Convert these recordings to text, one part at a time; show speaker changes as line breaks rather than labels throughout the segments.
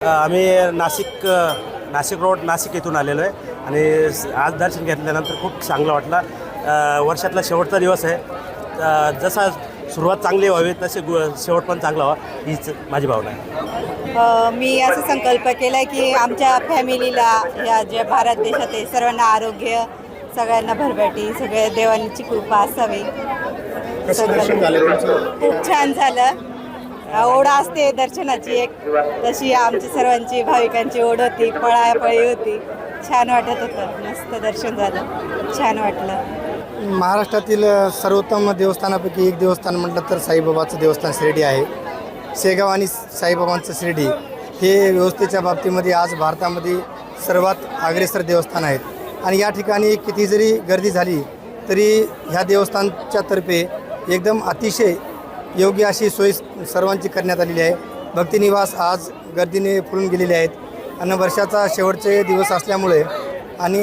आम्ही नाशिक रोड नाशिक येथून आलेलो आहे आणि आज दर्शन घेतल्यानंतर खूप चांगलं वाटलं। वर्षातला शेवटचा दिवस आहे, जसा सुरुवात चांगली व्हावी तसे शेवट पण चांगला व्हावा हीच माझी भावना आहे।
मी असं संकल्प केला आहे की आमच्या फॅमिलीला या जे भारत देशात आहे सर्वांना आरोग्य, सगळ्यांना भरभराटी, सगळ्या देवांची कृपा असावी। खूप छान झालं। ओढ असते दर्शनाची एक, तशी आमची सर्वांची भाविकांची ओढ होती, पळापळी होती। छान वाटत होतं, मस्त दर्शन झालं, छान वाटलं।
महाराष्ट्रातील सर्वोत्तम देवस्थानापैकी एक देवस्थान म्हटलं तर साईबाबाचं देवस्थान शिर्डी आहे। शेगाव आणि साईबाबांचं शिर्डी हे व्यवस्थेच्या बाबतीमध्ये आज भारतामध्ये सर्वात अग्रेसर देवस्थान आहेत आणि या ठिकाणी किती जरी गर्दी झाली तरी ह्या देवस्थानच्या तर्फे एकदम अतिशय योग्य अशी सोय सर्वांची करण्यात आलेली आहे। भक्तिनिवास आज गर्दीने फुलून गेलेले आहेत आणि वर्षाचा शेवटचे दिवस असल्यामुळे आणि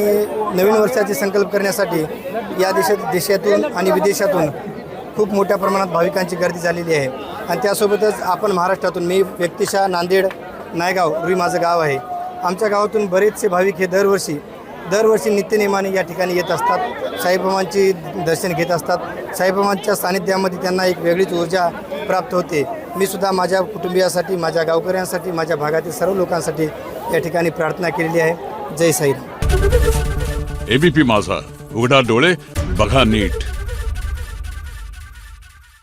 नवीन वर्षाचे संकल्प करण्यासाठी या देशातून आणि विदेशातून खूप मोठ्या प्रमाणात भाविकांची गर्दी झालेली आहे आणि त्यासोबतच आपण महाराष्ट्रातून, मी व्यक्तिशः नांदेड नायगाव रुई माझं गाव आहे, आमच्या गावातून बरेचसे भाविक हे दरवर्षी नित्यनेमाने या ठिकाणी येत असतात, साईबाबांची दर्शन घेत असतात। साईबाबांच्या सानिध्यामध्ये त्यांना एक वेगळीच ऊर्जा प्राप्त होते। मी सुद्धा माझ्या कुटुंबियासाठी, माझ्या गावकऱ्यांसाठी, माझ्या भागातील सर्व लोकांसाठी या ठिकाणी प्रार्थना केलेली आहे। जय साईराम।
एबीपी माझा, उघडा डोळे बघा नीट।